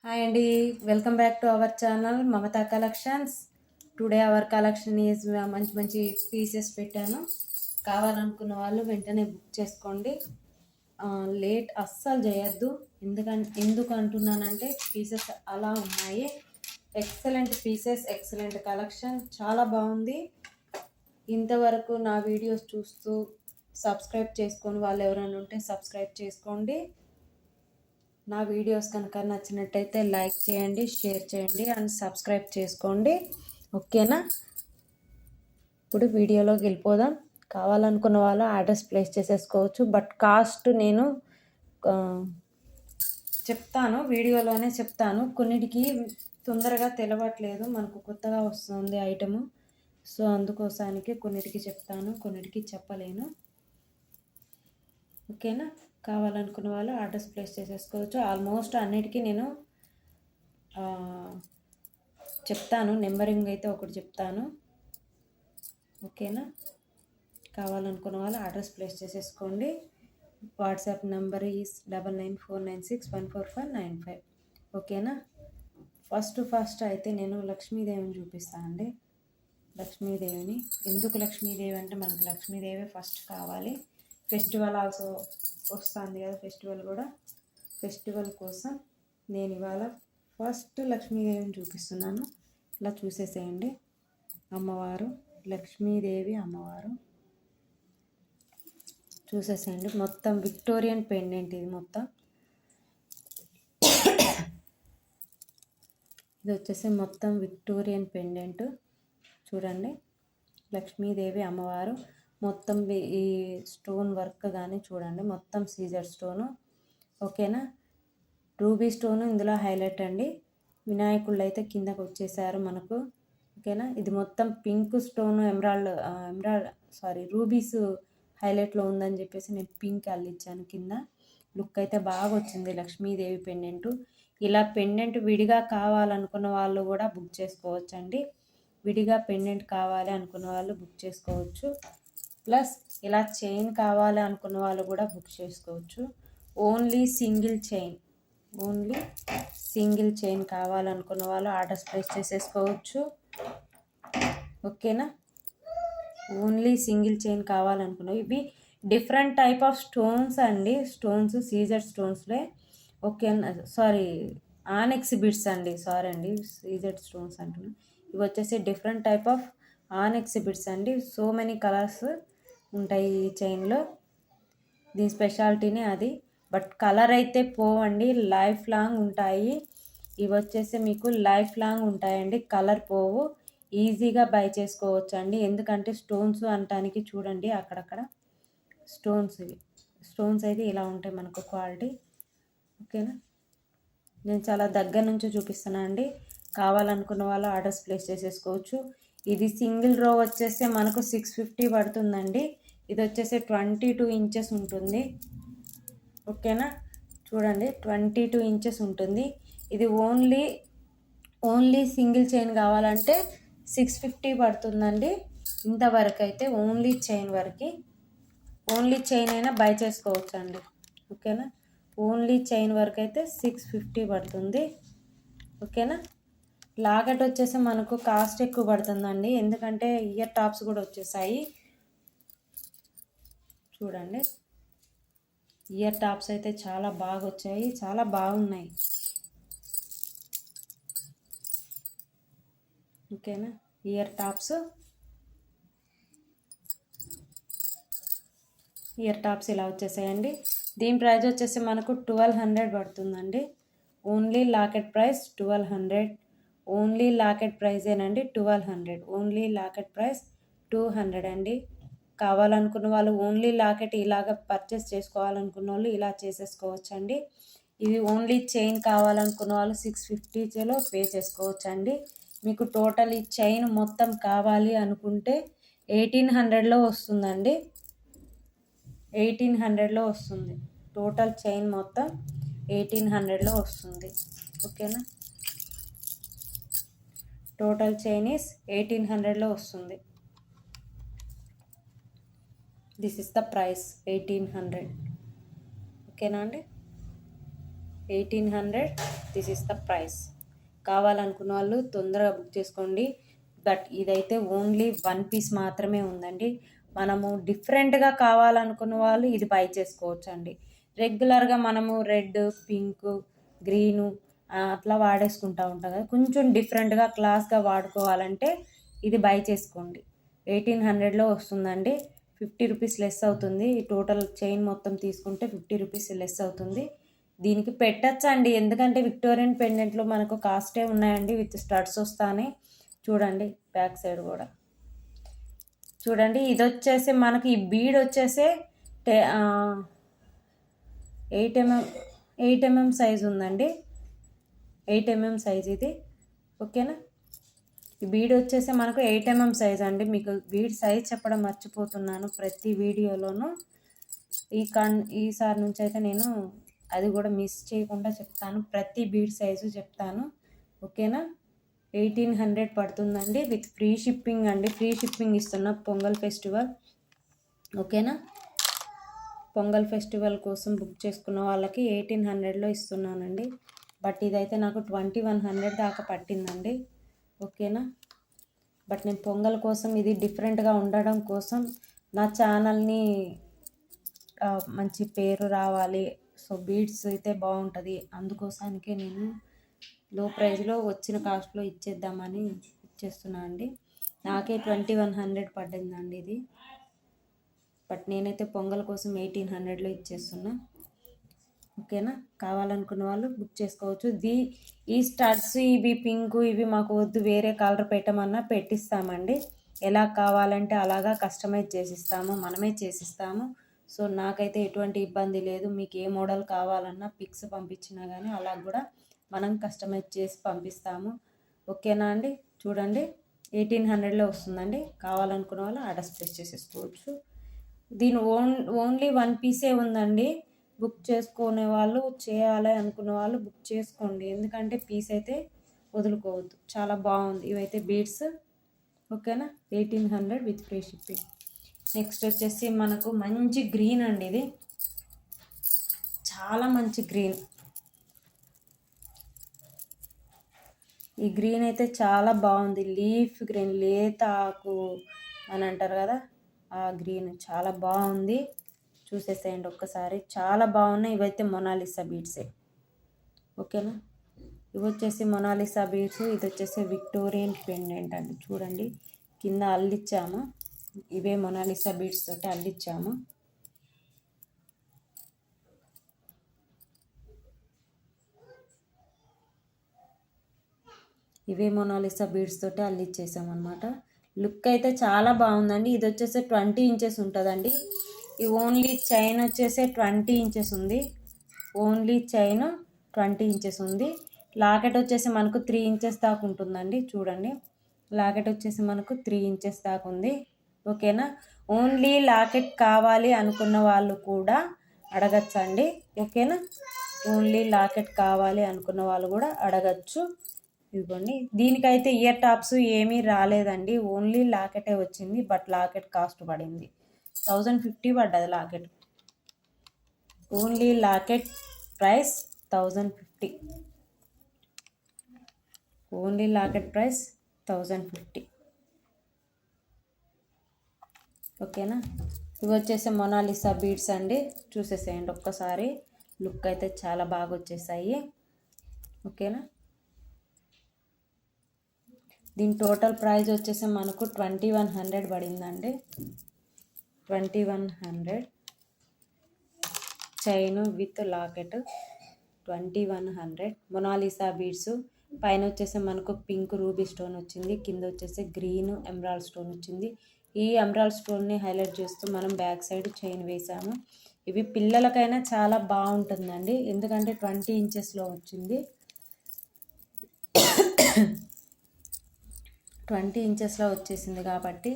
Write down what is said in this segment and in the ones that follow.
Hi Andy, welcome back to our channel Mamata Collections. Today our collection is మంచి pieces పెట్టాను. కావాలనుకున్న వాళ్ళు వెంటనే బుక్ చేసుకోండి. లేట్ అస్సలు చేయొద్దు. ఎందుకు అంటున్నానంటే పీసెస్ అలా ఉన్నాయి. ఎక్సలెంట్ పీసెస్, ఎక్సలెంట్ కలెక్షన్, చాలా బాగుంది. ఇంతవరకు నా వీడియోస్ చూస్తూ సబ్స్క్రైబ్ చేసుకొని వాళ్ళు ఎవరైనా ఉంటే సబ్స్క్రైబ్ చేసుకోండి. నా వీడియోస్ కనుక నచ్చినట్టయితే లైక్ చేయండి, షేర్ చేయండి అండ్ సబ్స్క్రైబ్ చేసుకోండి. ఓకేనా? ఇప్పుడు వీడియోలోకి వెళ్ళిపోదాం. కావాలనుకున్న వాళ్ళు అడ్రస్ ప్లేస్ చేసేసుకోవచ్చు. బట్ కాస్ట్ నేను చెప్తాను, వీడియోలోనే చెప్తాను. కొన్నిటికి తొందరగా తెలవట్లేదు, మనకు కొత్తగా వస్తుంది ఐటము. సో అందుకోసానికి కొన్నిటికి చెప్తాను, కొన్నిటికి చెప్పలేను. ఓకేనా? కావాలనుకున్న వాళ్ళు అడ్రస్ ప్లేస్ చేసేసుకోవచ్చు. ఆల్మోస్ట్ అన్నిటికీ నేను చెప్తాను, నెంబరింగ్ అయితే ఒకటి చెప్తాను. ఓకేనా? కావాలనుకున్న వాళ్ళు అడ్రస్ ప్లేస్ చేసేసుకోండి. WhatsApp number is 9949614595. ఓకేనా? ఫస్ట్ అయితే నేను లక్ష్మీదేవిని చూపిస్తాను అండి. లక్ష్మీదేవిని ఎందుకు లక్ష్మీదేవి అంటే మనకు లక్ష్మీదేవి ఫస్ట్ కావాలి. ఫెస్టివల్ ఆల్సో వస్తుంది కదా, ఫెస్టివల్ కోసం నేను ఇవాళ ఫస్ట్ లక్ష్మీదేవిని చూపిస్తున్నాను. ఇలా చూసేసేయండి. అమ్మవారు లక్ష్మీదేవి అమ్మవారు చూసేసేయండి. మొత్తం విక్టోరియన్ పెండెంట్ ఇది మొత్తం. ఇది వచ్చేసి మొత్తం విక్టోరియన్ పెండెంట్ చూడండి. లక్ష్మీదేవి అమ్మవారు మొత్తం ఈ స్టోన్ వర్క్ కానీ చూడండి, మొత్తం సీజర్ స్టోను. ఓకేనా? రూబీ స్టోను ఇందులో హైలైట్ అండి. వినాయకుళ్ళు అయితే కిందకు వచ్చేసారు మనకు. ఓకేనా? ఇది మొత్తం పింక్ స్టోను, రూబీస్ హైలైట్లో ఉందని చెప్పేసి నేను పింక్ అల్లిచ్చాను కింద. లుక్ అయితే బాగా వచ్చింది లక్ష్మీదేవి పెండెంటు. ఇలా పెండెంట్ విడిగా కావాలనుకున్న వాళ్ళు కూడా బుక్ చేసుకోవచ్చండి. విడిగా పెండెంట్ కావాలి అనుకున్న వాళ్ళు బుక్ చేసుకోవచ్చు. ప్లస్ ఇలా చైన్ కావాలి అనుకున్న వాళ్ళు కూడా బుక్ చేసుకోవచ్చు. ఓన్లీ సింగిల్ చైన్ కావాలనుకున్న వాళ్ళు ఆర్డర్స్ ప్లేస్ చేసేసుకోవచ్చు. ఓకేనా? ఓన్లీ సింగిల్ చైన్ కావాలనుకున్నావు. ఇవి డిఫరెంట్ టైప్ ఆఫ్ స్టోన్స్ అండి. స్టోన్స్ సీజర్ స్టోన్స్లే. ఓకేనా? ఆనెక్స్ బిట్స్ అండి. సీజర్ స్టోన్స్ అంటున్నాను. ఇవి వచ్చేసి different type of onyx bits అండి. సో మెనీ కలర్స్ ఉంటాయి ఈ చైన్లో. దీని స్పెషాలిటీనే అది. బట్ కలర్ అయితే పోవండి, లైఫ్ లాంగ్ ఉంటాయి. ఇవి వచ్చేసి మీకు లైఫ్ లాంగ్ ఉంటాయండి, కలర్ పోవు. ఈజీగా బై చేసుకోవచ్చు అండి. ఎందుకంటే స్టోన్స్ అనటానికి చూడండి అక్కడక్కడ స్టోన్స్ అయితే ఇలా ఉంటాయి మనకు క్వాలిటీ. ఓకేనా? నేను చాలా దగ్గర నుంచి చూపిస్తున్నాను అండి. కావాలనుకున్న వాళ్ళు ఆర్డర్స్ ప్లేస్ చేసేసుకోవచ్చు. ఇది సింగిల్ రో వచ్చేసి మనకు 650 పడుతుందండి. ఇది వచ్చేసి 22 ఇంచెస్ ఉంటుంది. ఓకేనా? చూడండి 22 ఇంచెస్ ఉంటుంది. ఇది ఓన్లీ సింగిల్ చైన్ కావాలంటే 650 పడుతుందండి. ఇంతవరకు అయితే ఓన్లీ చైన్ అయినా బై చేసుకోవచ్చు అండి. ఓకేనా? ఓన్లీ చైన్ వరకు అయితే 650 పడుతుంది. ఓకేనా? లాకెట్ వచ్చేసి మనకు కాస్ట్ ఎక్కువ పడుతుందండి, ఎందుకంటే ఇయర్ టాప్స్ కూడా వచ్చేసాయి. చూడండి, ఇయర్ టాప్స్ అయితే చాలా బాగా వచ్చాయి, చాలా బాగున్నాయి. ఓకేనా? ఇయర్ టాప్స్ ఇలా వచ్చేసాయండి. దీని ప్రైస్ వచ్చేసి మనకు 1200 పడుతుందండి. Only locket price 1200. Only locket ప్రైజేనండి 1200. ఓన్లీ లాకెట్ ప్రైస్ 200 అండి. కావాలనుకున్న వాళ్ళు ఓన్లీ లాకెట్ ఇలాగ పర్చేస్ చేసుకోవాలనుకున్న వాళ్ళు ఇలా చేసేసుకోవచ్చండి. ఇది ఓన్లీ చైన్ కావాలనుకున్న వాళ్ళు 650లో పే చేసుకోవచ్చండి. మీకు టోటల్ ఈ చైన్ మొత్తం కావాలి అనుకుంటే 1800లో వస్తుందండి. 1800లో వస్తుంది. టోటల్ చైన్ మొత్తం 1800లో వస్తుంది. ఓకేనా? టోటల్ చైన్ ఈస్ 1800లో వస్తుంది. This is the price 1800. ఓకేనా అండి? 1800. This is the price. కావాలనుకున్న వాళ్ళు తొందరగా బుక్ చేసుకోండి. బట్ ఇదైతే ఓన్లీ 1 పీస్ మాత్రమే ఉందండి. మనము డిఫరెంట్గా కావాలనుకున్న వాళ్ళు ఇది బై చేసుకోవచ్చు అండి. రెగ్యులర్గా మనము రెడ్, పింక్, గ్రీను అట్లా వాడేసుకుంటూ ఉంటాం కదా, కొంచెం డిఫరెంట్గా క్లాస్గా వాడుకోవాలంటే ఇది బై చేసుకోండి. 1800లో వస్తుందండి. 50 రూపీస్ లెస్ అవుతుంది. టోటల్ చైన్ మొత్తం తీసుకుంటే 50 రూపీస్ లెస్ అవుతుంది. దీనికి పెట్టచ్చండి, ఎందుకంటే విక్టోరియన్ పెండెంట్లో మనకు కాస్టే ఉన్నాయండి. విత్ స్టడ్స్ వస్తానే చూడండి. బ్యాక్ సైడ్ కూడా చూడండి. ఇది వచ్చేసి మనకి ఈ బీడ్ వచ్చేసి 8mm సైజ్ ఉందండి. 8mm సైజ్ ఇది. ఓకేనా. ఈ బీడ్ వచ్చేసి మనకు 8mm సైజ్ అండి. మీకు బీడ్ సైజ్ చెప్పడం మర్చిపోతున్నాను ప్రతి వీడియోలోనూ. ఈసారి నుంచి అయితే నేను అది కూడా మిస్ చేయకుండా చెప్తాను. ప్రతి బీడ్ సైజు చెప్తాను. ఓకేనా. 1800 పడుతుందండి విత్ ఫ్రీ షిప్పింగ్ అండి. ఫ్రీ షిప్పింగ్ ఇస్తున్నా పొంగల్ ఫెస్టివల్. ఓకేనా. పొంగల్ ఫెస్టివల్ కోసం బుక్ చేసుకున్న వాళ్ళకి 1800లో ఇస్తున్నానండి. బట్ ఇదైతే నాకు 2100 దాకా పట్టిందండి. ఓకేనా. బట్ నేను పొంగల్ కోసం ఇది డిఫరెంట్గా ఉండడం కోసం నా ఛానల్ని మంచి పేరు రావాలి, సో బీడ్స్ అయితే బాగుంటుంది, అందుకోసానికే నేను లో ప్రైస్లో వచ్చిన కాస్ట్లో ఇచ్చేద్దామని ఇచ్చేస్తున్నా అండి. నాకే 2100 పడిందండి ఇది. బట్ నేనైతే పొంగల్ కోసం 1800లో ఇచ్చేస్తున్నా. ఓకేనా. కావాలనుకున్న వాళ్ళు బుక్ చేసుకోవచ్చు. ఈ స్టడ్స్ ఇవి పింక్ ఇవి మాకు వద్దు, వేరే కలర్ పెట్టమన్నా పెట్టిస్తామండి. ఎలా కావాలంటే అలాగా కస్టమైజ్ చేసిస్తాము, మనమే చేసిస్తాము. సో నాకైతే ఎటువంటి ఇబ్బంది లేదు. మీకు ఏ మోడల్ కావాలన్నా పిక్స్ పంపించినా కానీ అలా కూడా మనం కస్టమైజ్ చేసి పంపిస్తాము. ఓకేనా అండి. చూడండి 1800లో వస్తుందండి. కావాలనుకున్న వాళ్ళు ఆర్డర్స్ ప్లేస్ చేసేసుకోవచ్చు. దీని ఓన్లీ 1 పీసే ఉందండి. బుక్ చేసుకునే వాళ్ళు, చేయాలి అనుకున్న వాళ్ళు బుక్ చేసుకోండి, ఎందుకంటే పీస్ అయితే వదులుకోవద్దు. చాలా బాగుంది. ఇవైతే బీడ్స్. ఓకేనా. 1800 విత్ ఫ్రీ షిప్పింగ్. నెక్స్ట్ వచ్చేసి మనకు మంచి గ్రీన్ అండి. ఇది చాలా మంచి గ్రీన్. ఈ గ్రీన్ అయితే చాలా బాగుంది. లీఫ్ గ్రీన్, లేత ఆకు అని అంటారు కదా, ఆ గ్రీన్ చాలా బాగుంది. చూసేసేయండి ఒక్కసారి. చాలా బాగున్నాయి. ఇవైతే మొనాలిసా బీడ్సే. ఓకేనా. ఇవి వచ్చేసి మొనాలిసా బీడ్స్. ఇది వచ్చేసి విక్టోరియన్ పెండెంట్ అండి. చూడండి కింద అల్లిచ్చాము. ఇవే మొనాలిసా బీడ్స్ తోటి అల్లిచ్చాము. ఇవే మొనాలిసా బీడ్స్ తోటి అల్లిచ్చేసాం అనమాట. లుక్ అయితే చాలా బాగుందండి. ఇది వచ్చేసి 20 ఇంచెస్ ఉంటుందండి. ఈ ఓన్లీ చైన్ వచ్చేసి 20 ఇంచెస్ ఉంది. ఓన్లీ చైన్ 20 ఇంచెస్ ఉంది. లాకెట్ వచ్చేసి మనకు 3 ఇంచెస్ దాకా ఉంటుందండి. చూడండి లాకెట్ వచ్చేసి మనకు 3 ఇంచెస్ దాకా ఉంది. ఓకేనా. ఓన్లీ లాకెట్ కావాలి అనుకున్న వాళ్ళు కూడా అడగచ్చండి. ఓకేనా. ఓన్లీ లాకెట్ కావాలి అనుకున్న వాళ్ళు కూడా అడగచ్చు. ఇదిగోండి. దీనికైతే ఇయర్ టాప్స్ ఏమీ రాలేదండి, ఓన్లీ లాకెటే వచ్చింది. బట్ లాకెట్ కాస్ట్ పడింది 1050 పడ్డది locket. Only locket price 1050. Only locket price 1050. ఓకేనా. ఇవి వచ్చేసి మొనాలిసా బీడ్స్ అండి. చూసేసేయండి ఒక్కసారి. లుక్ అయితే చాలా బాగా వచ్చేసాయి. ఓకేనా. దీని టోటల్ ప్రైస్ వచ్చేసి మనకు 2100 పడిందండి. 2100 chain with locket 2100. Mona Lisa beads. పైన వచ్చేసి మనకు పింక్ రూబీ స్టోన్ వచ్చింది, కింద వచ్చేసి గ్రీన్ ఎమరాల్డ్ స్టోన్ వచ్చింది. ఈ ఎమరాల్డ్ స్టోన్ని హైలైట్ చేస్తూ మనం బ్యాక్ సైడ్ చైన్ వేసాము. ఇవి పిల్లలకైనా చాలా బాగుంటుందండి, ఎందుకంటే 20 ఇంచెస్లో వచ్చింది. 20 ఇంచెస్లో వచ్చేసింది కాబట్టి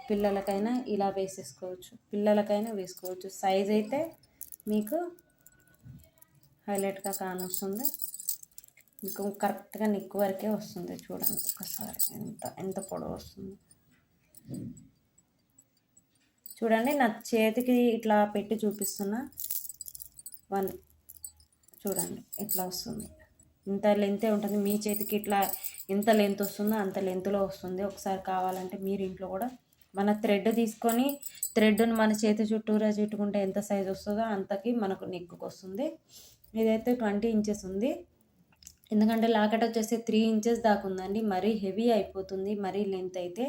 పిల్లలకైనా ఇలా వేసేసుకోవచ్చు, పిల్లలకైనా వేసుకోవచ్చు. సైజ్ అయితే మీకు హైలైట్గా కానొస్తుంది. మీకు కరెక్ట్గా నెక్ వరకే వస్తుంది. చూడండి ఒకసారి ఎంత పొడవు వస్తుంది చూడండి. నా చేతికి ఇట్లా పెట్టి చూపిస్తున్నా. చూడండి ఇట్లా వస్తుంది. ఇంత లెంతే ఉంటుంది. మీ చేతికి ఇట్లా ఎంత లెంత్ వస్తుందో అంత లెంత్లో వస్తుంది. ఒకసారి కావాలంటే మీరు ఇంట్లో కూడా మన థ్రెడ్ తీసుకొని థ్రెడ్ను మన చేతి చుట్టూరా చుట్టుకుంటే ఎంత సైజ్ వస్తుందో అంతకి మనకు నెక్కుకు వస్తుంది. ఇదైతే 20 ఇంచెస్ ఉంది. ఎందుకంటే లాకెట్ వచ్చేసి 3 ఇంచెస్ దాకా ఉందండి. మరీ హెవీ అయిపోతుంది మరీ లెంత్ అయితే.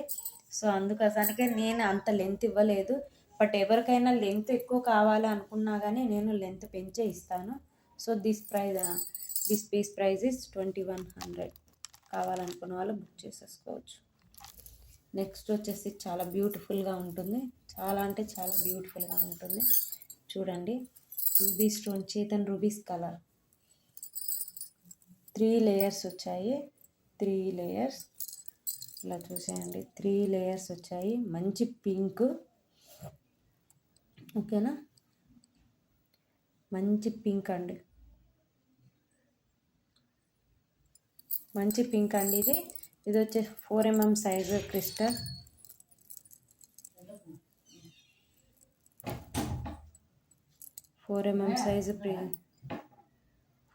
సో అందుకోసానికే నేను అంత లెంత్ ఇవ్వలేదు. బట్ ఎవరికైనా లెంత్ ఎక్కువ కావాలి అనుకున్నా కానీ నేను లెంత్ పెంచే ఇస్తాను. So this piece price is 2100. కావాలనుకున్న వాళ్ళు బుక్ చేసేసుకోవచ్చు. నెక్స్ట్ వచ్చేసి చాలా బ్యూటిఫుల్గా ఉంటుంది. చాలా అంటే చాలా బ్యూటిఫుల్గా ఉంటుంది. చూడండి, ruby stone Chetan rubies colour 3 layers వచ్చాయి. 3 లేయర్స్ ఇలా చూసేయండి. 3 లేయర్స్ వచ్చాయి. మంచి పింక్, ఓకేనా, మంచి పింక్ అండి, మంచి పింక్ అండి. ఇది వచ్చేసి 4 mm size crystal. 4 mm size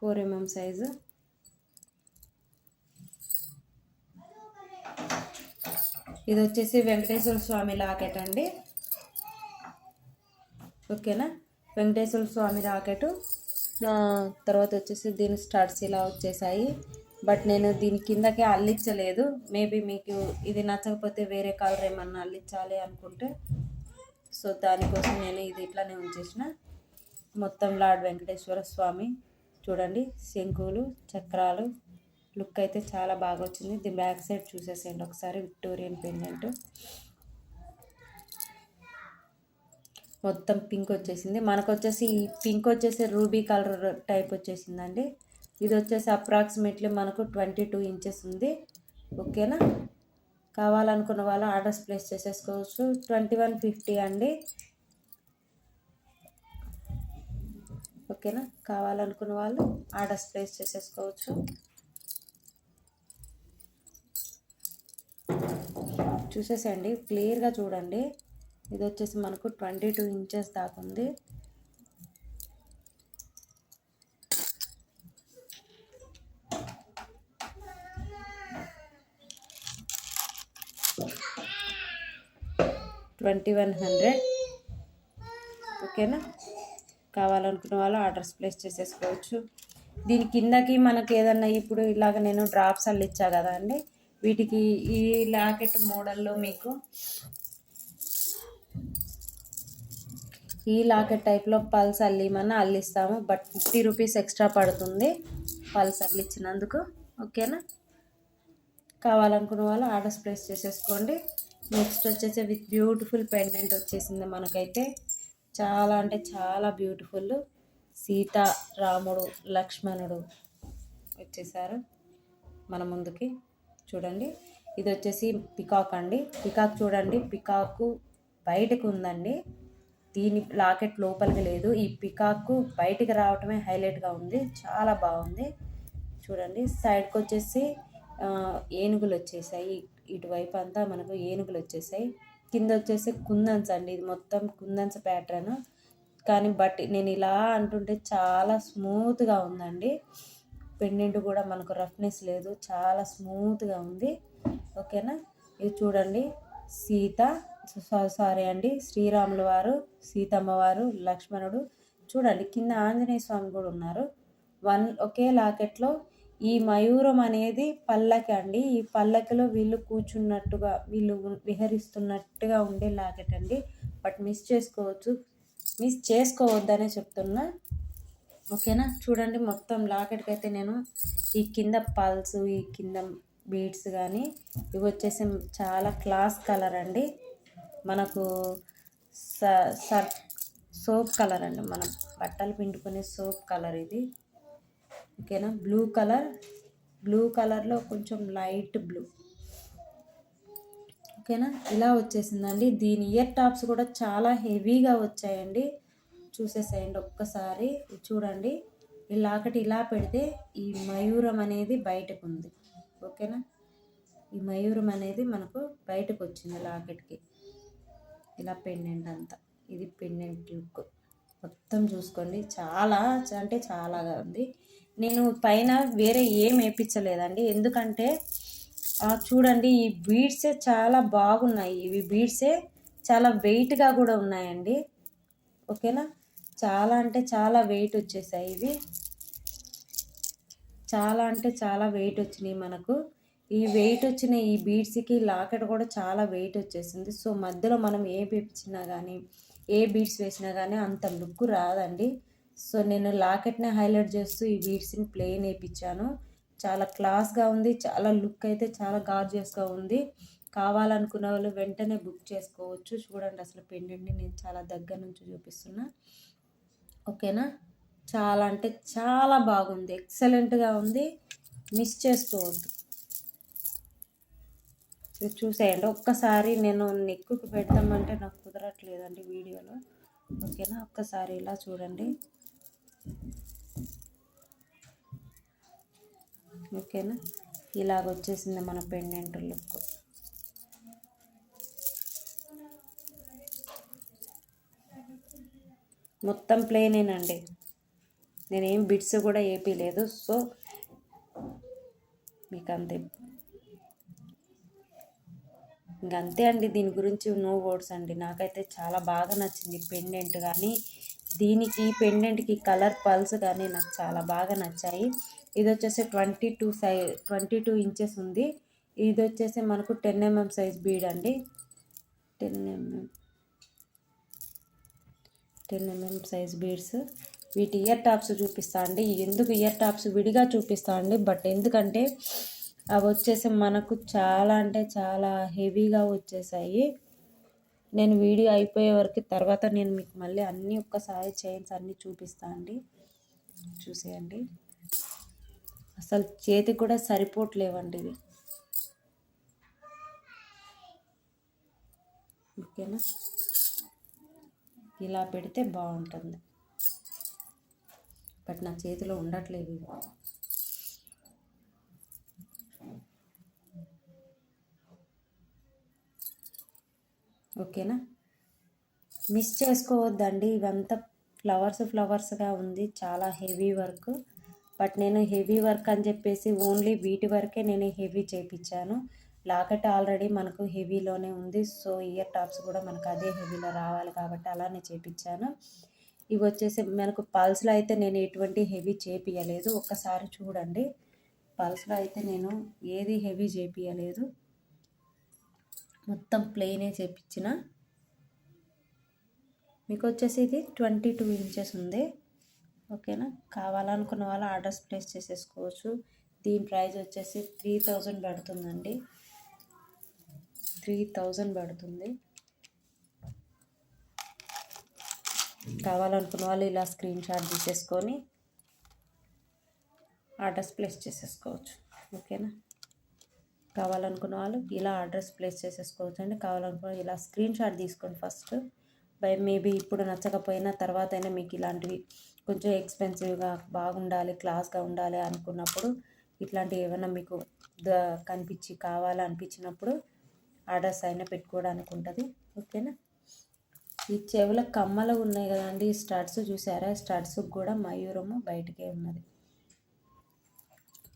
4 mm size. ఇది వచ్చేసి వెంకటేశ్వర స్వామి లాకెట్ అండి, ఓకేనా. వెంకటేశ్వర స్వామి లాకెట్. తర్వాత వచ్చేసి దీని స్టడ్స్ ఇలా వచ్చేసాయి. బట్ నేను దీని కిందకే అల్లించలేదు. మేబీ మీకు ఇది నచ్చకపోతే వేరే కలర్ ఏమన్నా అల్లించాలి అనుకుంటే సో దానికోసం నేను ఇది ఇట్లానే ఉంచేసిన. మొత్తం లార్డ్ వెంకటేశ్వర స్వామి చూడండి, శంకులు చక్రాలు లుక్ అయితే చాలా బాగా వచ్చింది. దీని బ్యాక్ సైడ్ చూసేసేయండి ఒకసారి. విక్టోరియన్ పెండెంట్ మొత్తం పింక్ వచ్చేసింది. మనకు వచ్చేసి ఈ పింక్ వచ్చేసి రూబీ కలర్ టైప్ వచ్చేసిందండి. ఇది వచ్చేసి అప్రాక్సిమేట్లీ మనకు 22 ఇంచెస్ ఉంది, ఓకేనా. కావాలనుకున్న వాళ్ళు ఆర్డర్స్ ప్లేస్ చేసేసుకోవచ్చు. 2150 అండి, ఓకేనా. కావాలనుకున్న వాళ్ళు ఆర్డర్స్ ప్లేస్ చేసేసుకోవచ్చు. చూసేసండి, క్లియర్గా చూడండి. ఇది వచ్చేసి మనకు 22 ఇంచెస్ దాకా ఉంది. $2100, ఓకేనా. కావాలనుకున్న వాళ్ళు ఆర్డర్స్ ప్లేస్ చేసేసుకోవచ్చు. దీని కిందకి మనకి ఏదన్నా ఇప్పుడు ఇలాగ నేను డ్రాప్స్ అల్లిచ్చా కదా అండి, వీటికి ఈ లాకెట్ మోడల్లో మీకు ఈ లాకెట్ టైప్లో పల్స్ అల్లిమన్నా అల్లిస్తాము. బట్ 50 రూపీస్ ఎక్స్ట్రా పడుతుంది పల్స్ అల్లిచ్చినందుకు, ఓకేనా. కావాలనుకున్న వాళ్ళు ఆర్డర్స్ ప్లేస్ చేసేసుకోండి. నెక్స్ట్ వచ్చేసి విత్ బ్యూటిఫుల్ పెండెంట్ వచ్చేసింది మనకైతే. చాలా అంటే చాలా బ్యూటిఫుల్. సీత, రాముడు, లక్ష్మణుడు వచ్చేసారు మన ముందుకి. చూడండి, ఇది వచ్చేసి పికాక్ అండి. పికాక్ చూడండి, పికాకు బయటకు ఉందండి, దీని లాకెట్ లోపలికి లేదు. ఈ పికాకు బయటికి రావటమే హైలైట్గా ఉంది, చాలా బాగుంది. చూడండి, సైడ్కి వచ్చేసి ఏనుగులు వచ్చేసాయి. ఇటువైపు అంతా మనకు ఏనుగులు వచ్చేసాయి. కింద వచ్చేసి కుందన్స్ అండి, ఇది మొత్తం కుందన్స్ ప్యాటర్న్. కానీ బట్ నేను ఇలా అంటుంటే చాలా స్మూత్గా ఉందండి. పెండెంట్ కూడా మనకు రఫ్నెస్ లేదు, చాలా స్మూత్గా ఉంది, ఓకేనా. ఇది చూడండి, సారీ అండి, శ్రీరాముల వారు, సీతమ్మ వారు, లక్ష్మణుడు. చూడండి, కింద ఆంజనేయ స్వామి కూడా ఉన్నారు. ఒకే లాకెట్లో ఈ మయూరం అనేది పల్లకి అండి. ఈ పల్లకిలో వీళ్ళు కూర్చున్నట్టుగా, వీళ్ళు విహరిస్తున్నట్టుగా ఉండే లాకెట్ అండి. బట్ మిస్ చేసుకోవద్దనే చెప్తున్నా, ఓకేనా. చూడండి, మొత్తం లాకెట్కి అయితే నేను ఈ కింద పల్స్, ఈ కింద బీడ్స్ కానీ ఇవి వచ్చేసి చాలా క్లాస్ కలర్ అండి. మనకు సోప్ కలర్ అండి, మనం బట్టలు పిండుకునే సోప్ కలర్ ఇది, ఓకేనా. బ్లూ కలర్లో కొంచెం లైట్ బ్లూ, ఓకేనా. ఇలా వచ్చేసిందండి. దీని ఇయర్ టాప్స్ కూడా చాలా హెవీగా వచ్చాయండి. చూసేసేయండి ఒక్కసారి. చూడండి, ఈ లాకెట్ ఇలా పెడితే ఈ మయూరం అనేది బయటకు ఉంది, ఓకేనా. ఈ మయూరం అనేది మనకు బయటకు వచ్చింది లాకెట్కి. ఇలా పెండెంట్ అంతా, ఇది పెండెంట్ లుక్, మొత్తం చూసుకోండి, చాలా అంటే చాలాగా ఉంది. నేను పైన వేరే ఏం వేయించలేదండి, ఎందుకంటే చూడండి ఈ బీడ్సే చాలా బాగున్నాయి. ఇవి బీడ్సే చాలా వెయిట్గా కూడా ఉన్నాయండి. ఓకేనా, చాలా అంటే చాలా వెయిట్ వచ్చేసాయి ఇవి, చాలా అంటే చాలా వెయిట్ వచ్చినాయి మనకు. ఈ వెయిట్ వచ్చిన ఈ బీడ్స్కి లాకెట్ కూడా చాలా వెయిట్ వచ్చేసింది. సో మధ్యలో మనం ఏ వేపించినా కానీ ఏ బీడ్స్ వేసినా కానీ అంత లుక్ రాదండి. సో నేను లాకెట్ని హైలైట్ చేస్తూ ఈ బీడ్స్ని ప్లెయిన్ వేయించాను. చాలా క్లాస్గా ఉంది, చాలా లుక్ అయితే చాలా గార్జియస్గా ఉంది. కావాలనుకున్న వాళ్ళు వెంటనే బుక్ చేసుకోవచ్చు. చూడండి అసలు పెండెంట్ని నేను చాలా దగ్గర నుంచి చూపిస్తున్నా. ఓకేనా, చాలా అంటే చాలా బాగుంది, ఎక్సలెంట్గా ఉంది, మిస్ చేసుకోవద్దు. చూసేయండి ఒక్కసారి. నేను నెక్కుకి పెడతామంటే నాకు కుదరట్లేదండి వీడియోలో. ఓకేనా, ఒక్కసారి ఇలా చూడండి. ఓకేనా, ఇలాగ వచ్చేసింది మన పెండెంట్ లుక్. మొత్తం ప్లెయినేనండి, నేనేం బిట్స్ కూడా ఏపీలేదు. సో మీకు అంతే, ఇంకంతే అండి. దీని గురించి నో వర్డ్స్ అండి. నాకైతే చాలా బాగా నచ్చింది పెండెంట్ కానీ, దీనికి పెండెంట్కి కలర్ పల్స్ కానీ నాకు చాలా బాగా నచ్చాయి. ఇది వచ్చేసి 22 ఇంచెస్ ఉంది. ఇది వచ్చేసి మనకు 10 mm సైజ్ బీడ్ అండి. 10 mm సైజ్ బీడ్స్. వీటి ఇయర్ టాప్స్ చూపిస్తా అండి. ఎందుకు ఇయర్ టాప్స్ విడిగా చూపిస్తా అండి, బట్ ఎందుకంటే అవి వచ్చేసి మనకు చాలా అంటే చాలా హెవీగా వచ్చేసాయి. నేను వీడియో అయిపోయే వరకు తర్వాత నేను మీకు మళ్ళీ అన్నీ ఒక్కసారి చైన్స్ అన్నీ చూపిస్తా అండి. చూసేయండి, అసలు చేతికి కూడా సరిపోవట్లేవండి ఇవి. ఓకేనా, ఇలా పెడితే బాగుంటుంది, బట్ నా చేతిలో ఉండట్లేదు ఇవి. ఓకేనా, మిస్ చేసుకోవద్దండి. ఇవంతా ఫ్లవర్స్గా ఉంది, చాలా హెవీ వర్క్. బట్ నేను హెవీ వర్క్ అని చెప్పేసి ఓన్లీ వీటి వరకే నేను హెవీ చేయించాను. లాకెట్ ఆల్రెడీ మనకు హెవీలోనే ఉంది. సో ఇయర్ టాప్స్ కూడా మనకు అదే హెవీలో రావాలి కాబట్టి అలానే చేయించాను. ఇవి వచ్చేసి మనకు పల్స్లో అయితే నేను ఎటువంటి హెవీ చేపియలేదు. ఒక్కసారి చూడండి, పల్స్లో అయితే నేను ఏది హెవీ చేపియలేదు, మొత్తం ప్లెయినే చేపించిన. మీకు వచ్చేసి ఇది 22 ఇంచెస్ ఉంది. ఓకేనా, కావాలనుకున్న వాళ్ళు ఆర్డర్స్ ప్లేస్ చేసేసుకోవచ్చు. దీని ప్రైస్ వచ్చేసి 3000 పడుతుందండి, 3000 పడుతుంది. కావాలనుకున్న వాళ్ళు ఇలా స్క్రీన్ షాట్ తీసేసుకొని ఆర్డర్స్ ప్లేస్ చేసేసుకోవచ్చు. ఓకేనా, కావాలనుకున్న వాళ్ళు ఇలా ఆర్డర్స్ ప్లేస్ చేసేసుకోవచ్చు అండి. కావాలనుకున్న ఇలా స్క్రీన్ షాట్ తీసుకోండి ఫస్ట్. మేబీ ఇప్పుడు నచ్చకపోయినా తర్వాత అయినా మీకు ఇలాంటివి కొంచెం ఎక్స్పెన్సివ్గా బాగుండాలి, క్లాస్గా ఉండాలి అనుకున్నప్పుడు ఇట్లాంటివి ఏమైనా మీకు కనిపించి కావాలనిపించినప్పుడు ఆర్డర్స్ అయినా పెట్టుకోవడానికి ఉంటుంది. ఓకేనా, ఈ చెవుల కమ్మలు ఉన్నాయి కదండి, ఈ స్టడ్స్ చూసారా, స్టడ్స్ కూడా మయూరము బయటకే ఉన్నది,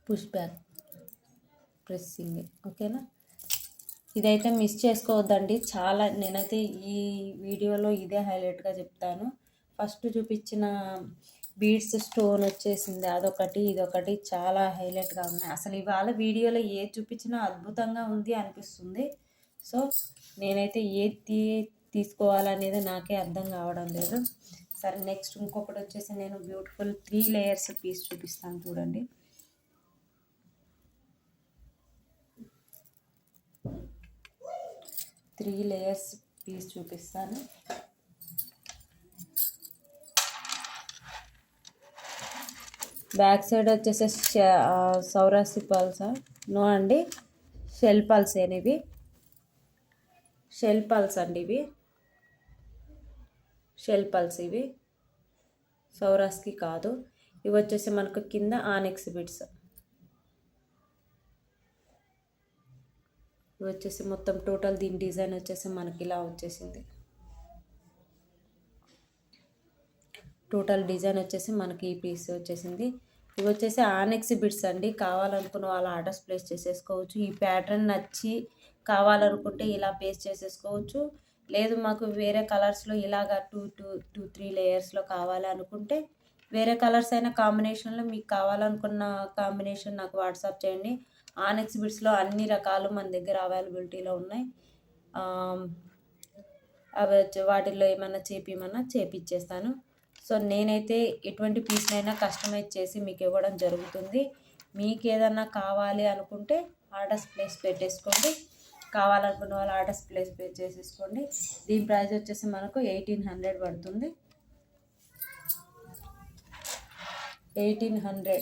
పుష్ బ్యాక్ ప్రెస్సింగ్. ఓకేనా, ఇదైతే మిస్ చేసుకోవద్దండి. చాలా నేనైతే ఈ వీడియోలో ఇదే హైలైట్గా చెప్తాను. ఫస్ట్ చూపించిన బీడ్స్ స్టోన్ వచ్చేసింది, అదొకటి ఇదొకటి చాలా హైలైట్గా ఉన్నాయి. అసలు ఇవాళ వీడియోలో ఏది చూపించినా అద్భుతంగా ఉంది అనిపిస్తుంది. సో నేనైతే ఏది తీసుకోవాలనేది నాకే అర్థం కావడం లేదు. సరే, నెక్స్ట్ ఇంకొకటి వచ్చేసి నేను బ్యూటిఫుల్ 3 లేయర్స్ పీస్ చూపిస్తాను చూడండి. 3 లేయర్స్ పీస్ చూపిస్తాను. బ్యాక్ సైడ్ వచ్చేసి సౌరాసి పల్సా నో అండి, షెల్ పల్స్ అనేవి, షెల్ పల్స్ అండి ఇవి, షెల్ పల్స్ ఇవి, సౌరాస్కి కాదు. ఇవి వచ్చేసి మనకు కింద ఆనెక్స్ బిట్స్. ఇవి వచ్చేసి మొత్తం టోటల్ దీని డిజైన్ వచ్చేసి మనకి ఇలా వచ్చేసింది. టోటల్ డిజైన్ వచ్చేసి మనకి ఈ పీస్ వచ్చేసింది. ఇవి వచ్చేసి ఆనెక్స్ బిట్స్ అండి. కావాలనుకున్న వాళ్ళు ఆర్డర్స్ ప్లేస్ చేసేసుకోవచ్చు. ఈ ప్యాటర్న్ నచ్చి కావాలనుకుంటే ఇలా పేస్ట్ చేసేసుకోవచ్చు. లేదు మాకు వేరే కలర్స్లో ఇలాగా 2 3 లేయర్స్లో కావాలి అనుకుంటే వేరే కలర్స్ అయిన కాంబినేషన్లో మీకు కావాలనుకున్న కాంబినేషన్ నాకు వాట్సాప్ చేయండి. ఆనెక్స్ బిట్స్లో అన్ని రకాలు మన దగ్గర అవైలబిలిటీలో ఉన్నాయి. అవి వాటిల్లో ఏమన్నా చేపిచ్చేస్తాను. సో నేనైతే ఎటువంటి పీస్నైనా కస్టమైజ్ చేసి మీకు ఇవ్వడం జరుగుతుంది. మీకు ఏదన్నా కావాలి అనుకుంటే ఆర్డర్స్ ప్లేస్ పెట్టేసుకోండి. కావాలనుకున్న వాళ్ళు ఆర్డర్స్ ప్లేస్ చేసేసుకోండి. దీని ప్రైస్ వచ్చేసి మనకు 1800 పడుతుంది. 1800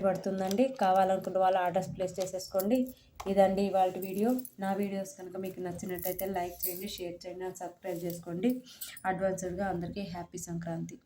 పడుతుందండి. కావాలనుకున్న వాళ్ళు ఆర్డర్స్ ప్లేస్ చేసేసుకోండి. ఇదండి ఇవాళ వీడియో. నా వీడియోస్ కనుక మీకు నచ్చినట్టయితే లైక్ చేయండి, షేర్ చేయండి, సబ్స్క్రైబ్ చేసుకోండి. అడ్వాన్స్డ్గా అందరికీ హ్యాపీ సంక్రాంతి.